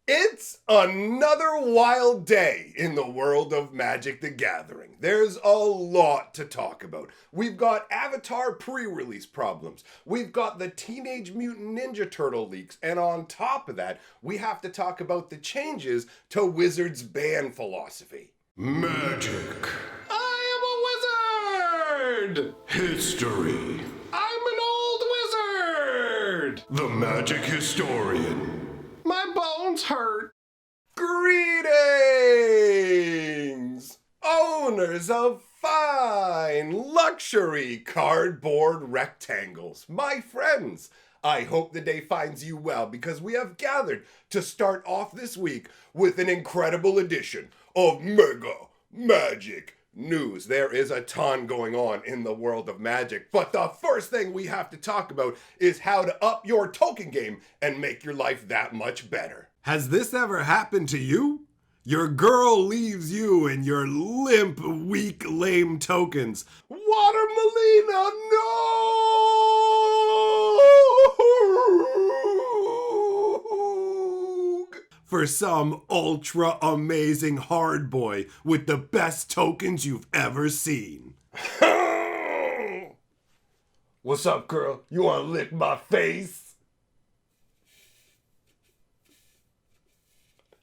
It's another wild day in the world of Magic the Gathering. There's a lot to talk about. We've got Avatar pre-release problems. We've got the Teenage Mutant Ninja Turtle leaks. And on top of that, we have to talk about the changes to Wizards' ban philosophy. Magic. I am a wizard! History. I'm an old wizard! The Magic Historian. My bones hurt. Greetings! Owners of fine luxury cardboard rectangles, my friends. I hope the day finds you well because we have gathered to start off this week with an incredible edition of Mega Magic News. There is a ton going on in the world of Magic, but the first thing we have to talk about is how to up your token game and make your life that much better. Has this ever happened to you? Your girl leaves you and your limp, weak, lame tokens. Water Melina, no! For some ultra amazing hard boy with the best tokens you've ever seen. What's up, girl? You wanna lick my face?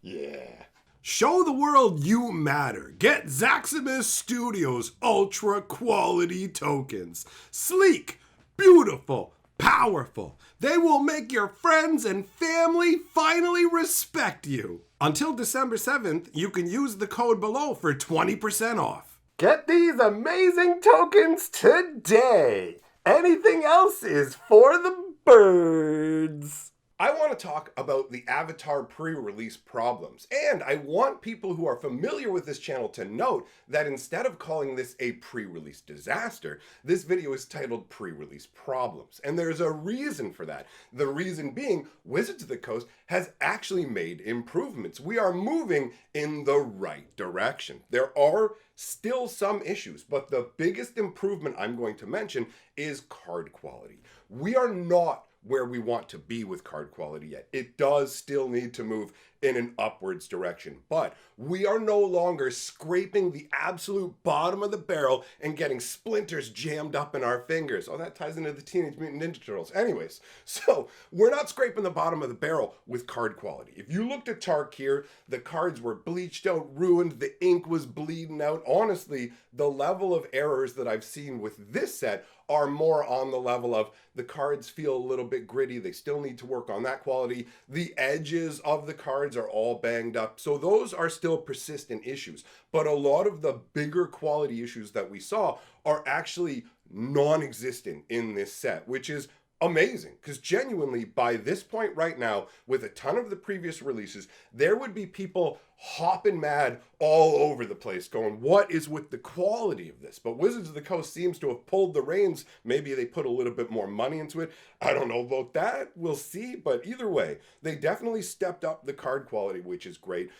Yeah. Show the world you matter. Get Zaximus Studios ultra quality tokens. Sleek, beautiful, powerful. They will make your friends and family finally respect you. Until December 7th, you can use the code below for 20% off. Get these amazing tokens today. Anything else is for the birds. I want to talk about the Avatar pre-release problems, and I want people who are familiar with this channel to note that instead of calling this a pre-release disaster, this video is titled Pre-Release Problems, and there's a reason for that. The reason being, Wizards of the Coast has actually made improvements. We are moving in the right direction. There are still some issues, but the biggest improvement I'm going to mention is card quality. We are not where we want to be with card quality yet. It does still need to move in an upwards direction, but we are no longer scraping the absolute bottom of the barrel and getting splinters jammed up in our fingers. Oh, that ties into the Teenage Mutant Ninja Turtles. Anyways, so we're not scraping the bottom of the barrel with card quality. If you looked at Tarkir, the cards were bleached out, ruined, the ink was bleeding out. Honestly, the level of errors that I've seen with this set are more on the level of the cards feel a little bit gritty. They still need to work on that quality. The edges of the cards are all banged up. So those are still persistent issues. But a lot of the bigger quality issues that we saw are actually non-existent in this set, which is amazing, because genuinely by this point right now, with a ton of the previous releases, there would be people hopping mad all over the place going, what is with the quality of this? But Wizards of the Coast seems to have pulled the reins. Maybe they put a little bit more money into it. I don't know about that. We'll see. But either way, they definitely stepped up the card quality, which is great.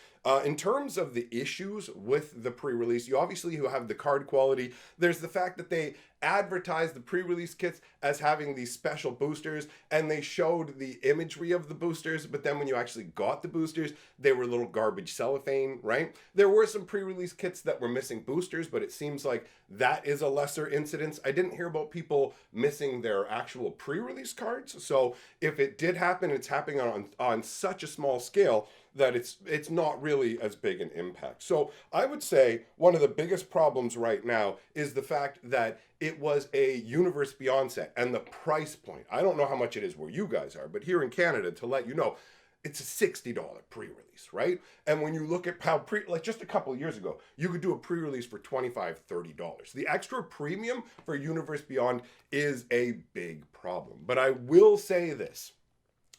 In terms of the issues with the pre-release, you obviously have the card quality. There's the fact that they advertised the pre-release kits as having these special boosters, and they showed the imagery of the boosters, but then when you actually got the boosters, they were little garbage cellophane, right? There were some pre-release kits that were missing boosters, but it seems like that is a lesser incidence. I didn't hear about people missing their actual pre-release cards, so if it did happen, it's happening on such a small scale that it's not really as big an impact. So I would say one of the biggest problems right now is the fact that it was a Universe Beyond set and the price point. I don't know how much it is where you guys are, but here in Canada, to let you know, it's a $60 pre-release, right? And when you look at how like just a couple of years ago, you could do a pre-release for $25, $30. The extra premium for Universe Beyond is a big problem. But I will say this.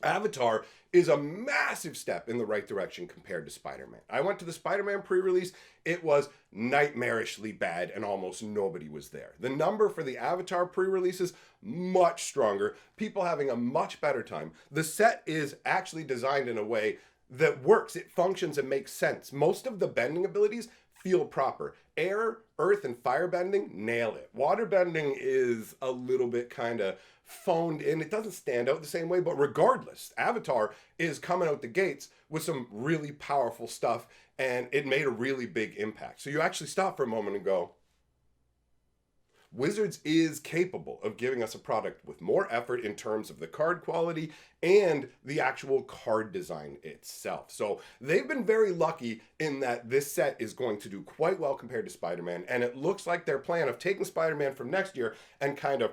Avatar is a massive step in the right direction compared to Spider-Man. I went to the Spider-Man pre-release. It was nightmarishly bad and almost nobody was there. The number for the Avatar pre-releases, much stronger. People having a much better time. The set is actually designed in a way that works. It functions and makes sense. Most of the bending abilities feel proper. Air, earth, and fire bending, nail it. Water bending is a little bit kind of phoned in. It doesn't stand out the same way, but regardless, Avatar is coming out the gates with some really powerful stuff, and it made a really big impact. So you actually stop for a moment and go, Wizards is capable of giving us a product with more effort in terms of the card quality and the actual card design itself. So they've been very lucky in that this set is going to do quite well compared to Spider-Man, and it looks like their plan of taking Spider-Man from next year and kind of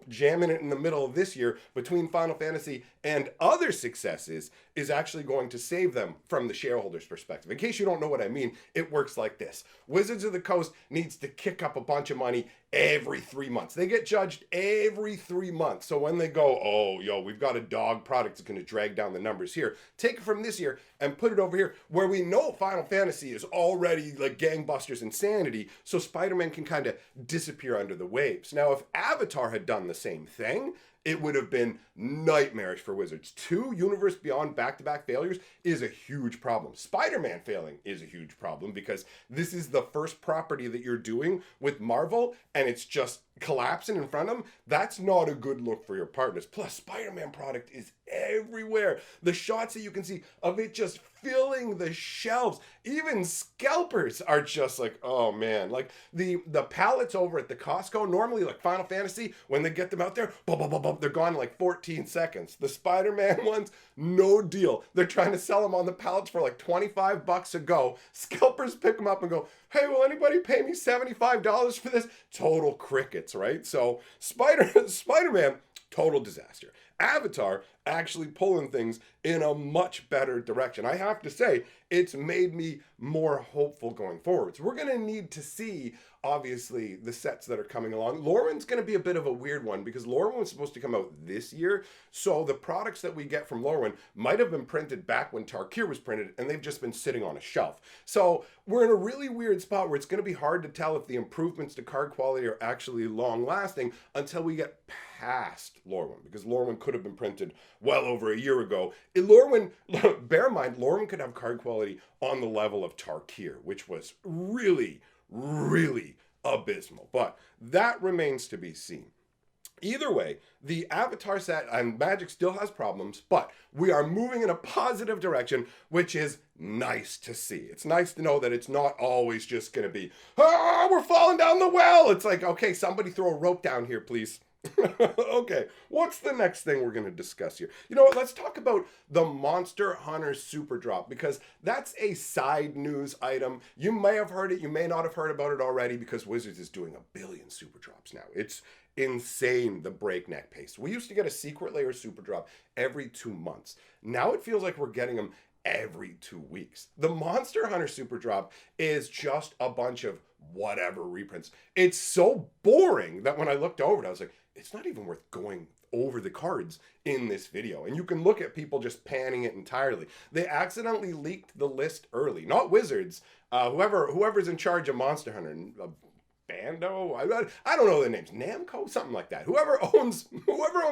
jamming it in the middle of this year between Final Fantasy and other successes is actually going to save them from the shareholders' perspective. In case you don't know what I mean, it works like this. Wizards of the Coast needs to kick up a bunch of money every 3 months. They get judged every 3 months. So when they go, oh, we've got a dog product that's going to drag down the numbers here, take it from this year and put it over here where we know Final Fantasy is already like gangbusters insanity, so Spider-Man can kind of disappear under the waves. Now, if Avatar had done the same thing, it would have been nightmarish for Wizards. 2 Universe Beyond back-to-back failures is a huge problem. Spider-Man failing is a huge problem because this is the first property that you're doing with Marvel and it's just collapsing in front of them. That's not a good look for your partners. Plus, Spider-Man product is everywhere. The shots that you can see of it just filling the shelves. Even scalpers are just like, oh man. Like the pallets over at the Costco, normally like Final Fantasy, when they get them out there, they're gone in like 14 seconds. The Spider-Man ones, no deal. They're trying to sell them on the pallets for like $25 a go. Scalpers pick them up and go, hey, will anybody pay me $75 for this? Total crickets, right? So Spider-Man, total disaster. Avatar actually pulling things in a much better direction. I have to say, it's made me more hopeful going forward. So we're going to need to see, obviously, the sets that are coming along. Lorwyn's going to be a bit of a weird one because Lorwyn was supposed to come out this year. So the products that we get from Lorwyn might have been printed back when Tarkir was printed, and they've just been sitting on a shelf. So we're in a really weird spot where it's going to be hard to tell if the improvements to card quality are actually long-lasting until we get past Lorwyn, because Lorwyn could have been printed well over a year ago. Lorwyn, bear in mind, Lorwyn could have card quality on the level of Tarkir, which was really, really abysmal. But that remains to be seen. Either way, the Avatar set and Magic still has problems, but we are moving in a positive direction, which is nice to see. It's nice to know that it's not always just going to be, we're falling down the well. It's like, okay, somebody throw a rope down here, please. Okay, what's the next thing we're going to discuss here? You know what, let's talk about the Monster Hunter Super Drop, because that's a side news item. You may have heard it, you may not have heard about it already, because Wizards is doing 1 billion Super Drops now. It's insane, the breakneck pace. We used to get a secret layer Super Drop every 2 months. Now it feels like we're getting them every 2 weeks. The Monster Hunter Super Drop is just a bunch of whatever reprints. It's so boring that when I looked over it, I was like, it's not even worth going over the cards in this video. And you can look at people just panning it entirely. They accidentally leaked the list early. Not Wizards. Whoever's in charge of Monster Hunter. Bando? I don't know the names. Namco? Something like that. Whoever owns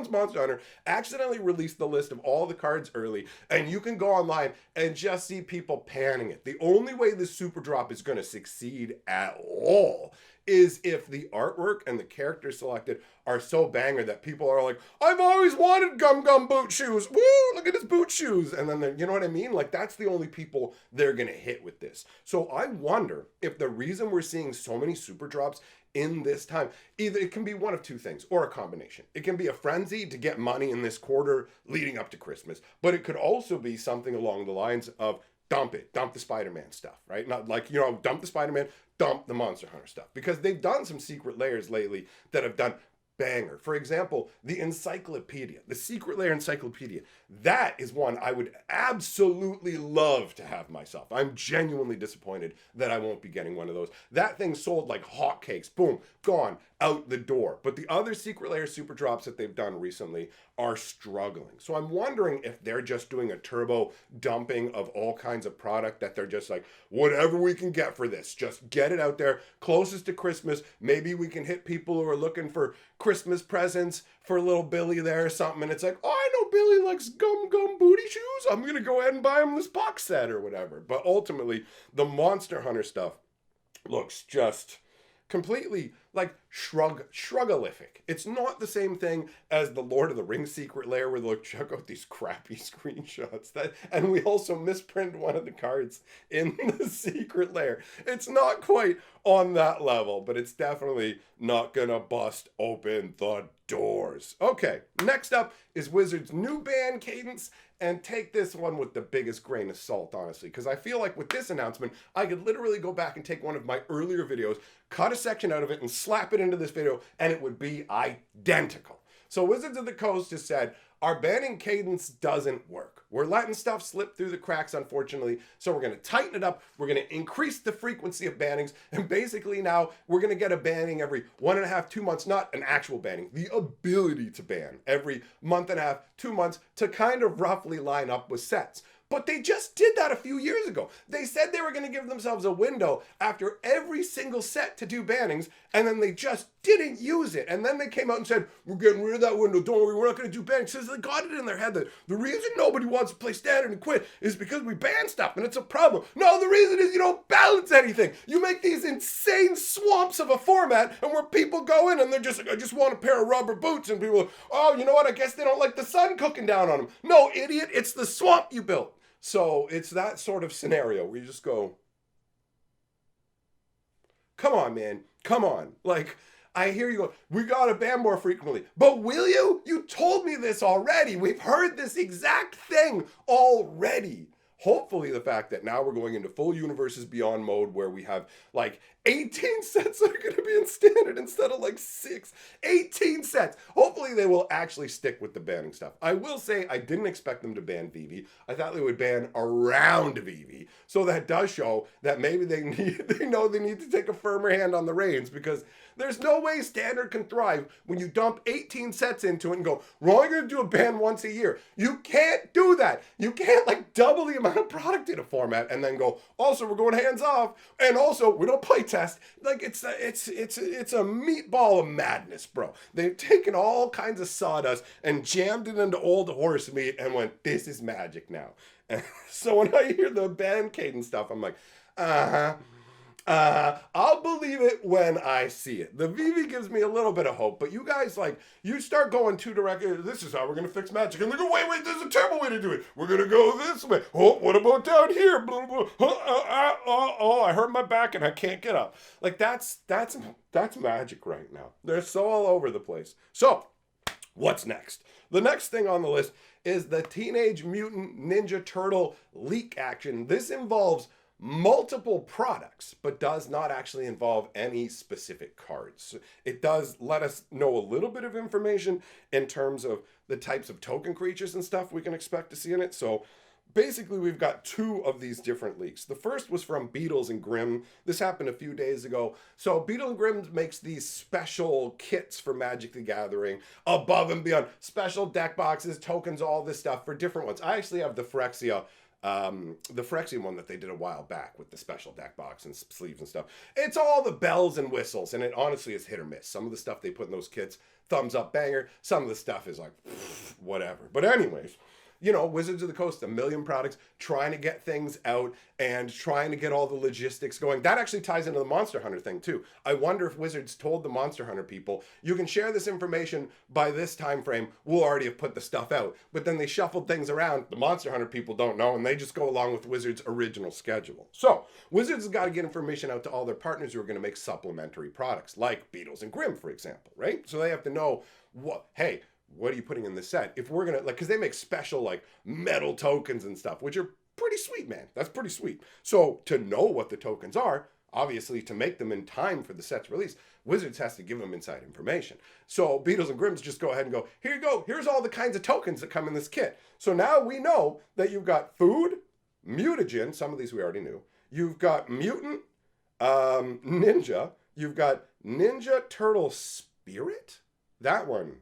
Monster Hunter accidentally released the list of all the cards early, and you can go online and just see people panning it. The only way the Super Drop is going to succeed at all is if the artwork and the characters selected are so banger that people are like, I've always wanted Gum Gum boot shoes. Woo, look at his boot shoes. And then, you know what I mean? Like, that's the only people they're going to hit with this. So I wonder if the reason we're seeing so many Super Drops in this time, either it can be one of two things or a combination. It can be a frenzy to get money in this quarter leading up to Christmas, but it could also be something along the lines of dump the Spider-Man stuff, right? Not like, dump the Spider-Man, dump the Monster Hunter stuff, because they've done some secret layers lately that have done banger. For example, the Encyclopedia, the secret layer Encyclopedia, that is one I would absolutely love to have myself. I'm genuinely disappointed that I won't be getting one of those. That thing sold like hotcakes. Boom, gone, out the door. But the other secret layer Super Drops that they've done recently are struggling. So I'm wondering if they're just doing a turbo dumping of all kinds of product, that they're just like, whatever we can get for this, just get it out there closest to Christmas. Maybe we can hit people who are looking for Christmas presents for little Billy there or something. And it's like, oh, I know Billy likes Gum Gum booty shoes. I'm going to go ahead and buy him this box set or whatever. But ultimately, the Monster Hunter stuff looks just completely like shrugalific. It's not the same thing as the Lord of the Rings secret lair where they look, check out these crappy screenshots. And we also misprinted one of the cards in the secret lair. It's not quite on that level, but it's definitely not gonna bust open the doors. Okay, next up is Wizards' new ban cadence, and take this one with the biggest grain of salt, honestly, because I feel like with this announcement, I could literally go back and take one of my earlier videos, cut a section out of it, and slap it into this video, and it would be identical. So Wizards of the Coast just said, our banning cadence doesn't work. We're letting stuff slip through the cracks, unfortunately, so we're going to tighten it up. We're going to increase the frequency of bannings, and basically now we're going to get a banning every 1.5, 2 months, not an actual banning, the ability to ban every 1.5, 2 months to kind of roughly line up with sets. But they just did that a few years ago. They said they were going to give themselves a window after every single set to do bannings, and then they just didn't use it. And then they came out and said, we're getting rid of that window. Don't worry, we're not going to do bannings. So they got it in their head that the reason nobody wants to play standard and quit is because we ban stuff, and it's a problem. No, the reason is you don't balance anything. You make these insane swamps of a format, and where people go in and they're just like, I just want a pair of rubber boots, and people are, oh, you know what? I guess they don't like the sun cooking down on them. No, idiot, it's the swamp you built. So it's that sort of scenario where you just go, come on, man, come on. Like, I hear you go, we gotta ban more frequently. But will you? You told me this already. We've heard this exact thing already. Hopefully the fact that now we're going into full Universes Beyond mode where we have like 18 sets that are going to be in standard instead of like 6. 18 sets. Hopefully they will actually stick with the banning stuff. I will say I didn't expect them to ban VV. I thought they would ban around VV. So that does show that maybe they know they need to take a firmer hand on the reins, because there's no way standard can thrive when you dump 18 sets into it and go, we're only going to do a ban once a year. You can't do that. You can't like double the amount of product in a format and then go, also we're going hands off, and also we don't play test. Like it's a meatball of madness, bro. They've taken all kinds of sawdust and jammed it into old horse meat and went, this is magic now. And so when I hear the ban cadence stuff, I'm like, I'll believe it when I see it. The VV gives me a little bit of hope, but you guys, like, you start going too direct. This is how we're going to fix magic. And they go, wait, this is a terrible way to do it. We're going to go this way. Oh, what about down here? Blah, blah. Oh, I hurt my back and I can't get up. Like, that's magic right now. They're so all over the place. So, what's next? The next thing on the list is the Teenage Mutant Ninja Turtle leak action. This involves multiple products, but does not actually involve any specific cards. It does let us know a little bit of information in terms of the types of token creatures and stuff we can expect to see in it. So basically we've got 2 of these different leaks. The first was from Beatles and Grimm. This happened a few days ago. So Beatles and Grimm makes these special kits for Magic the Gathering, above and beyond, special deck boxes, tokens, all this stuff for different ones. I actually have the Phyrexia one that they did a while back with the special deck box and sleeves and stuff. It's all the bells and whistles, and it honestly is hit or miss. Some of the stuff they put in those kits, thumbs up, banger. Some of the stuff is like, whatever. But anyways, you know, Wizards of the Coast, 1 million products, trying to get things out and trying to get all the logistics going. That actually ties into the Monster Hunter thing too. I wonder if Wizards told the Monster Hunter people, you can share this information by this time frame, we'll already have put the stuff out. But then they shuffled things around. The Monster Hunter people don't know, and they just go along with Wizards' original schedule. So Wizards has got to get information out to all their partners who are going to make supplementary products, like Beatles and Grimm, for example, right? So they have to know, what are you putting in this set? If we're gonna, like, because they make special like metal tokens and stuff, which are pretty sweet, man. That's pretty sweet. So to know what the tokens are, obviously to make them in time for the set's release, Wizards has to give them inside information. So Beatles and Grimms just go ahead and go, here you go, here's all the kinds of tokens that come in this kit. So now we know that you've got food, mutagen, some of these we already knew. You've got mutant, ninja. You've got Ninja Turtle Spirit. That one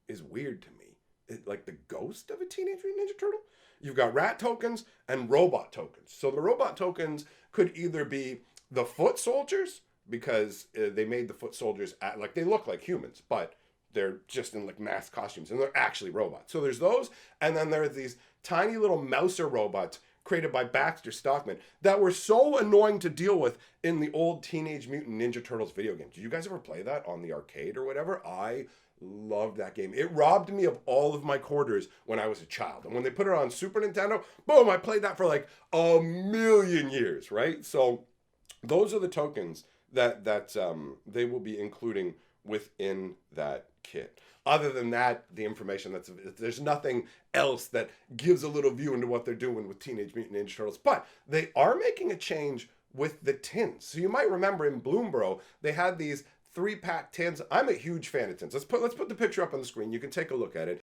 is weird to me. Like the ghost of a Teenage Mutant Ninja Turtle. You've got rat tokens and robot tokens. So the robot tokens could either be the foot soldiers, because they made the foot soldiers like they look like humans, but they're just in like mask costumes and they're actually robots. So there's those, and then there's these tiny little mouser robots created by Baxter Stockman that were so annoying to deal with in the old Teenage Mutant Ninja Turtles video game. Did you guys ever play that on the arcade or whatever? I loved that game. It robbed me of all of my quarters when I was a child. And when they put it on Super Nintendo, boom, I played that for like a million years, right? So those are the tokens that they will be including within that kit. Other than that, the information there's nothing else that gives a little view into what they're doing with Teenage Mutant Ninja Turtles. But they are making a change with the tins. So you might remember in Bloombro, they had these 3-pack tins. I'm a huge fan of tins. Let's put the picture up on the screen. You can take a look at it.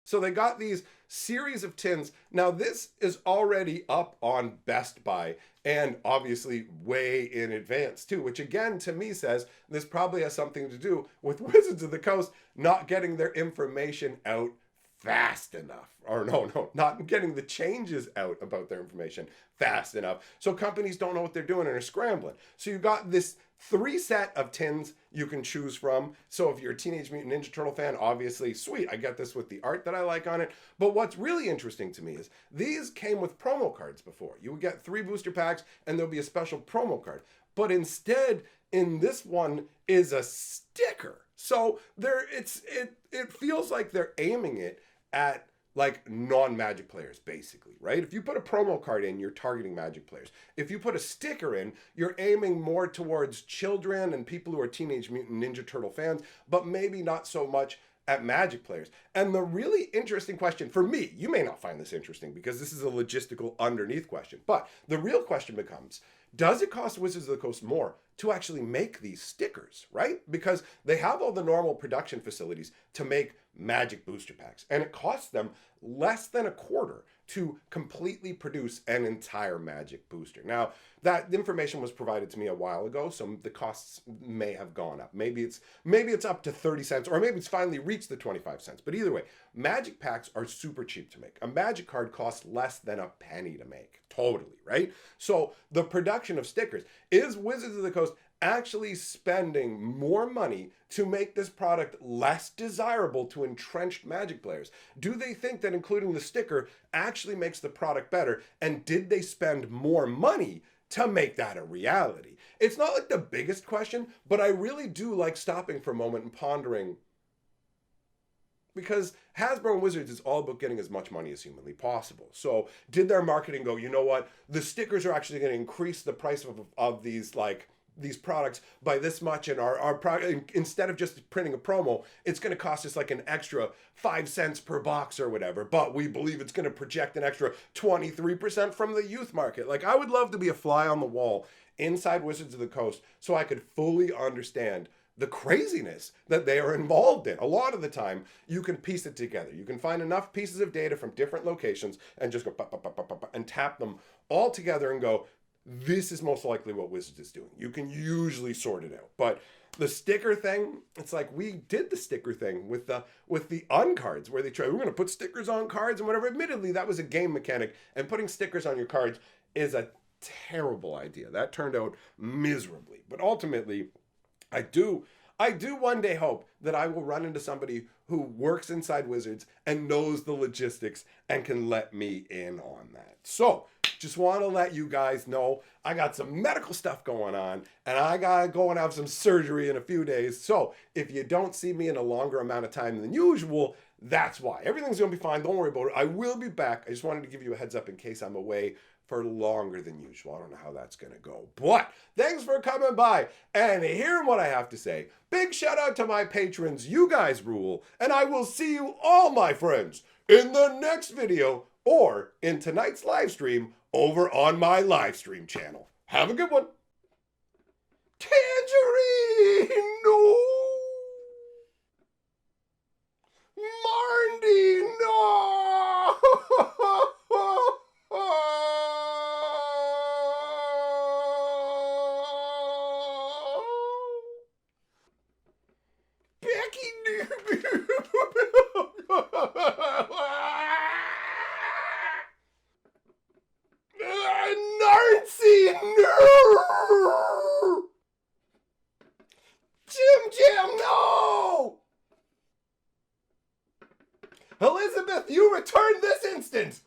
So they got these series of tins. Now this is already up on Best Buy and obviously way in advance too, which again to me says this probably has something to do with Wizards of the Coast not getting their information out fast enough. Or no, not getting the changes out about their information fast enough. So companies don't know what they're doing and are scrambling. So you got this 3 set of tins you can choose from. So if you're a Teenage Mutant Ninja Turtle fan, obviously, sweet, I get this with the art that I like on it. But what's really interesting to me is these came with promo cards before. You would get 3 booster packs and there'll be a special promo card. But instead, in this one is a sticker. So it feels like they're aiming it at like non-Magic players, basically, right? If you put a promo card in, you're targeting Magic players. If you put a sticker in, you're aiming more towards children and people who are Teenage Mutant Ninja Turtle fans, but maybe not so much at Magic players. And the really interesting question for me, you may not find this interesting because this is a logistical underneath question, but the real question becomes, does it cost Wizards of the Coast more to actually make these stickers, right? Because they have all the normal production facilities to make Magic booster packs, and it costs them less than a quarter to completely produce an entire Magic booster. Now, that information was provided to me a while ago, so the costs may have gone up. Maybe it's up to 30 cents, or maybe it's finally reached the 25 cents. But either way, Magic packs are super cheap to make. A Magic card costs less than a penny to make. Totally, right? So the production of stickers, is Wizards of the Coast actually spending more money to make this product less desirable to entrenched Magic players? Do they think that including the sticker actually makes the product better? And did they spend more money to make that a reality? It's not like the biggest question, but I really do like stopping for a moment and pondering, because Hasbro and Wizards is all about getting as much money as humanly possible. So did their marketing go, you know what, the stickers are actually going to increase the price of these products by this much, and our product, instead of just printing a promo, it's going to cost us like an extra 5 cents per box or whatever, but we believe it's going to project an extra 23% from the youth market. Like, I would love to be a fly on the wall inside Wizards of the Coast so I could fully understand the craziness that they are involved in. A lot of the time, you can piece it together. You can find enough pieces of data from different locations and just go and tap them all together and go, this is most likely what Wizards is doing. You can usually sort it out. But the sticker thing, it's like we did the sticker thing with the uncards where they tried, we're going to put stickers on cards and whatever. Admittedly, that was a game mechanic, and putting stickers on your cards is a terrible idea. That turned out miserably. But ultimately, I do one day hope that I will run into somebody who works inside Wizards and knows the logistics and can let me in on that. So, just want to let you guys know I got some medical stuff going on, and I got to go and have some surgery in a few days. So, if you don't see me in a longer amount of time than usual, that's why. Everything's going to be fine. Don't worry about it. I will be back. I just wanted to give you a heads up in case I'm away for longer than usual. I don't know how that's going to go. But thanks for coming by and hearing what I have to say. Big shout out to my patrons. You guys rule. And I will see you all, my friends, in the next video or in tonight's live stream over on my live stream channel. Have a good one. Tangerine! No! Marndi! No! Narcy, no! Jim, no! Elizabeth, you return this instant!